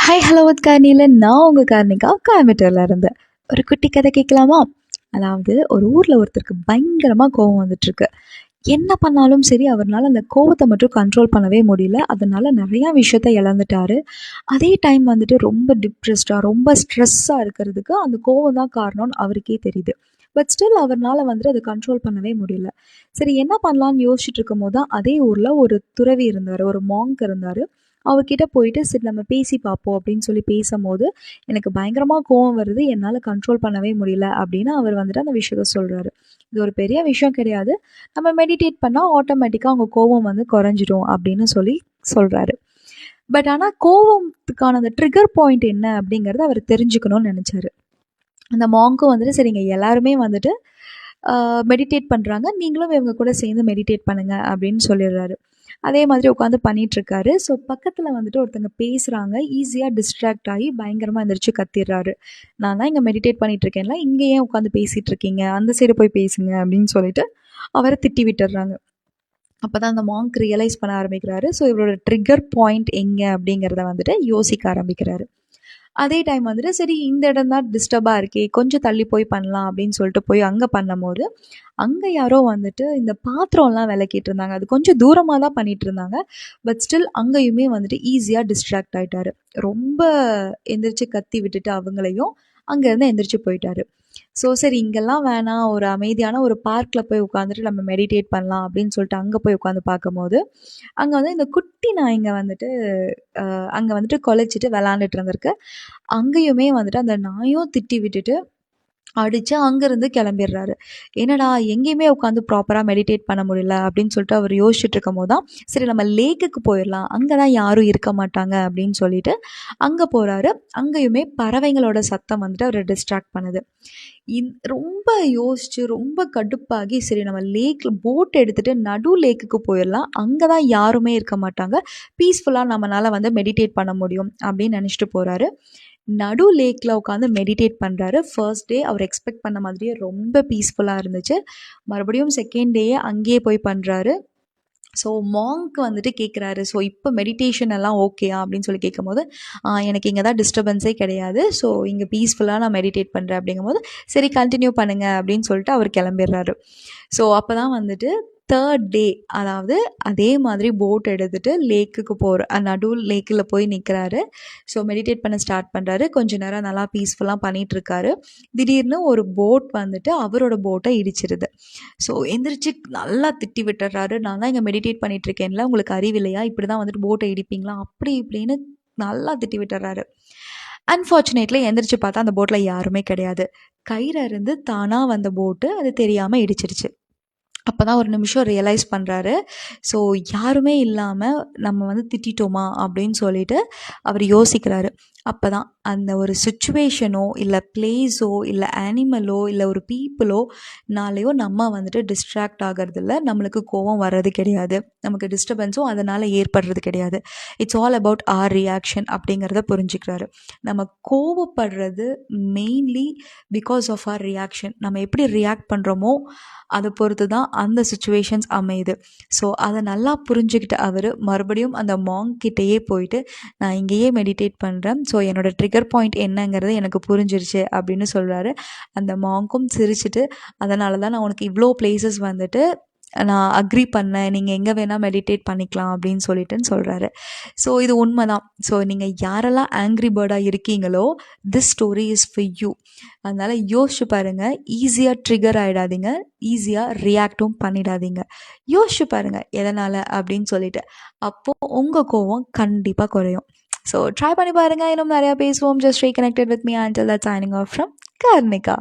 Hi hello with கார்னியில் நான் உங்கள் கார்னிகா கோயம்புத்தூரில் இருந்தேன். ஒரு குட்டி கதை கேட்கலாமா? அதாவது ஒரு ஊரில் ஒருத்தருக்கு பயங்கரமாக கோவம் வந்துட்டுருக்கு. என்ன பண்ணாலும் சரி அவர்னால அந்த கோவத்தை மட்டும் கண்ட்ரோல் பண்ணவே முடியல. அதனால நிறையா விஷயத்த இழந்துட்டாரு. அதே டைம் வந்துட்டு ரொம்ப டிப்ரெஸ்டாக ரொம்ப ஸ்ட்ரெஸ்ஸாக இருக்கிறதுக்கு அந்த கோவம் தான் காரணம்னு அவருக்கே தெரியுது. பட் ஸ்டில் அவர்னால வந்துட்டு அதை கண்ட்ரோல் பண்ணவே முடியல. சரி என்ன பண்ணலான்னு யோசிச்சுட்டு இருக்கும் போது தான் அதே ஊரில் ஒரு துறவி இருந்தார், ஒரு மாங்க் இருந்தார். அவர்கிட்ட போயிட்டு சரி நம்ம பேசி பார்ப்போம் அப்படின்னு சொல்லி பேசும்போது எனக்கு பயங்கரமாக கோவம் வருது, என்னால் கண்ட்ரோல் பண்ணவே முடியல அப்படின்னு அவர் வந்துட்டு அந்த விஷயத்த சொல்கிறாரு. இது ஒரு பெரிய விஷயம் கிடையாது, நம்ம மெடிடேட் பண்ணால் ஆட்டோமேட்டிக்காக அவங்க கோவம் வந்து குறைஞ்சிடும் அப்படின்னு சொல்லி சொல்கிறாரு. பட் ஆனால் கோவத்துக்கான அந்த ட்ரிகர் பாயிண்ட் என்ன அப்படிங்கிறத அவர் தெரிஞ்சுக்கணும்னு நினச்சாரு. அந்த மாங்க்கும் வந்துட்டு சரிங்க எல்லாருமே வந்துட்டு மெடிடேட் பண்ணுறாங்க, நீங்களும் இவங்க கூட சேர்ந்து மெடிடேட் பண்ணுங்க அப்படின்னு சொல்லிடுறாரு. அதே மாதிரி உட்காந்து பண்ணிகிட்ருக்காரு. ஸோ பக்கத்தில் வந்துட்டு ஒருத்தங்க பேசுகிறாங்க, ஈஸியாக டிஸ்ட்ராக்ட் ஆகி பயங்கரமாக எந்திரிச்சு கத்திடுறாரு. நான் தான் இங்கே மெடிடேட் பண்ணிகிட்ருக்கேன்ல, இங்கே ஏன் உட்காந்து பேசிகிட்ருக்கீங்க, அந்த சைடு போய் பேசுங்க அப்படின்னு சொல்லிட்டு அவரை திட்டி விட்டுடுறாங்க. அப்போ தான் அந்த மாங்க் ரியலைஸ் பண்ண ஆரம்பிக்கிறாரு. ஸோ இவரோட ட்ரிகர் பாயிண்ட் எங்கே அப்படிங்கிறத வந்துட்டு யோசிக்க ஆரம்பிக்கிறாரு. அதே டைம் வந்துட்டு சரி இந்த இடம் தான் டிஸ்டர்பாக இருக்கே, கொஞ்சம் தள்ளி போய் பண்ணலாம் அப்படின்னு சொல்லிட்டு போய் அங்கே பண்ணும்போது அங்கே யாரோ வந்துட்டு இந்த பாத்திரம்லாம் விளக்கிட்டு இருந்தாங்க. அது கொஞ்சம் தூரமாக தான் பண்ணிட்டு இருந்தாங்க. பட் ஸ்டில் அங்கேயுமே வந்துட்டு ஈஸியாக டிஸ்ட்ராக்ட் ஆகிட்டாரு. ரொம்ப எந்திரிச்சு கத்தி விட்டுட்டு அவங்களையும் அங்கேருந்து எந்திரிச்சு போயிட்டாரு. ஸோ சரி இங்கெல்லாம் வேணாம், ஒரு அமைதியான ஒரு பார்க்கில் போய் உட்காந்துட்டு நம்ம மெடிடேட் பண்ணலாம் அப்படின்னு சொல்லிட்டு அங்கே போய் உட்காந்து பார்க்கும்போது அங்கே வந்து இந்த குட்டி நாய்ங்க வந்துட்டு அங்கே வந்துட்டு கொலைச்சிட்டு விளாண்டுட்டு இருந்திருக்கு. அங்கேயுமே வந்துட்டு அந்த நாயும் திட்டி விட்டுட்டு அடித்து அங்கேருந்து கிளம்பிடுறாரு. என்னடா எங்கேயுமே உட்காந்து ப்ராப்பராக மெடிடேட் பண்ண முடியல அப்படின்னு சொல்லிட்டு அவர் யோசிச்சுட்டு இருக்கும் போது தான் சரி நம்ம லேக்குக்கு போயிடலாம், அங்கே தான் யாரும் இருக்க மாட்டாங்க அப்படின்னு சொல்லிட்டு அங்கே போகிறாரு. அங்கேயுமே பறவைங்களோட சத்தம் வந்துட்டு அவரை டிஸ்ட்ராக்ட் பண்ணுது. ரொம்ப யோசிச்சு ரொம்ப கடுப்பாகி சரி நம்ம லேக்கில் போட் எடுத்துகிட்டு நடு லேக்குக்கு போயிடலாம், அங்கே தான் யாருமே இருக்க மாட்டாங்க, பீஸ்ஃபுல்லாக நம்மளால் வந்து மெடிடேட் பண்ண முடியும் அப்படின்னு நினச்சிட்டு போகிறாரு. நடு லேக்கில் உட்காந்து மெடிடேட் பண்ணுறாரு. ஃபர்ஸ்ட் டே அவர் எக்ஸ்பெக்ட் பண்ண மாதிரியே ரொம்ப பீஸ்ஃபுல்லாக இருந்துச்சு. மறுபடியும் செகண்ட் டேயே அங்கேயே போய் பண்ணுறாரு. ஸோ மாங்க் வந்துட்டு கேட்குறாரு, ஸோ இப்போ மெடிடேஷன் எல்லாம் ஓகேயா அப்படின்னு சொல்லி கேட்கும்போது எனக்கு இங்கே தான் டிஸ்டர்பன்ஸே கிடையாது, ஸோ இங்கே பீஸ்ஃபுல்லாக நான் மெடிடேட் பண்ணுறேன் அப்படிங்கும்போது சரி கண்டினியூ பண்ணுங்கள் அப்படின்னு சொல்லிட்டு அவர் கிளம்பிடுறாரு. ஸோ அப்போ தான் வந்துட்டு தேர்ட் டே, அதாவது அதே மாதிரி போட் எடுத்துகிட்டு லேக்குக்கு போகிற நடு லேக்கில் போய் நிற்கிறாரு. ஸோ மெடிடேட் பண்ண ஸ்டார்ட் பண்ணுறாரு. கொஞ்ச நேரம் நல்லா பீஸ்ஃபுல்லாக பண்ணிகிட்ருக்காரு. திடீர்னு ஒரு போட் வந்துட்டு அவரோட போட்டை இடிச்சிருது. ஸோ எந்திரிச்சு நல்லா திட்டி விட்டுறாரு, நான் தான் இங்கே மெடிடேட் பண்ணிகிட்ருக்கேன்ல, உங்களுக்கு அறிவில்லையா, இப்படி தான் வந்துட்டு போட்டை இடிப்பீங்களா அப்படி இப்படின்னு நல்லா திட்டி விட்டுறாரு. அன்ஃபார்ச்சுனேட்லி எந்திரிச்சு பார்த்தா அந்த போட்டில் யாருமே கிடையாது. கயிறு இருந்து தானாக வந்த போட்டு அது தெரியாமல் இடிச்சிருச்சு. அப்போ தான் ஒரு நிமிஷம் ரியலைஸ் பண்ணுறாரு. ஸோ யாருமே இல்லாமல் நம்ம வந்து திட்டிட்டோமா அப்படின்னு சொல்லிட்டு அவர் யோசிக்கிறாரு. அப்போ தான் அந்த ஒரு சுச்சுவேஷனோ இல்லை பிளேஸோ இல்லை அனிமலோ இல்லை ஒரு பீப்புளோ நாளையோ நம்ம வந்துட்டு டிஸ்ட்ராக்ட் ஆகிறதில்ல, நம்மளுக்கு கோவம் வர்றது கிடையாது, நமக்கு டிஸ்டர்பன்ஸும் அதனால் ஏற்படுறது கிடையாது. It's all about our reaction அப்படிங்கிறத புரிஞ்சுக்கிறாரு. நம்ம கோவப்படுறது mainly because of our reaction. நம்ம எப்படி ரியாக்ட் பண்ணுறோமோ அதை பொறுத்து தான் அந்த சுச்சுவேஷன்ஸ் அமையுது. ஸோ அதை நல்லா புரிஞ்சுக்கிட்டு அவர் மறுபடியும் அந்த மாங்க் கிட்டேயே போயிட்டு நான் இங்கேயே மெடிடேட் பண்ணுறேன், ஸோ என்னோடய ட்ரிகர் பாயிண்ட் என்னங்கிறது எனக்கு புரிஞ்சிருச்சு அப்படின்னு சொல்கிறாரு. அந்த மாங்க்கும் சிரிச்சிட்டு அதனால தான் நான் உனக்கு இவ்வளோ பிளேசஸ் வந்துட்டு நான் அக்ரி பண்ணேன், நீங்கள் எங்கே வேணால் மெடிடேட் பண்ணிக்கலாம் அப்படின்னு சொல்லிட்டுன்னு சொல்கிறாரு. ஸோ இது உண்மை தான். ஸோ நீங்கள் யாரெல்லாம் ஆங்க்ரி பேர்டாக இருக்கீங்களோ this story is for you. அதனால் யோசிச்சு பாருங்கள், ஈஸியாக ட்ரிகர் ஆகிடாதீங்க, ஈஸியாக ரியாக்டும் பண்ணிடாதீங்க. யோசிச்சு பாருங்கள் எதனால் அப்படின்னு சொல்லிட்டு, அப்போது உங்கள் கோவம் கண்டிப்பாக குறையும். ஸோ ட்ரை பண்ணி பாருங்கள். இன்னும் நிறையா பேசுவோம். Just stay connected with me until that signing off from Karnika.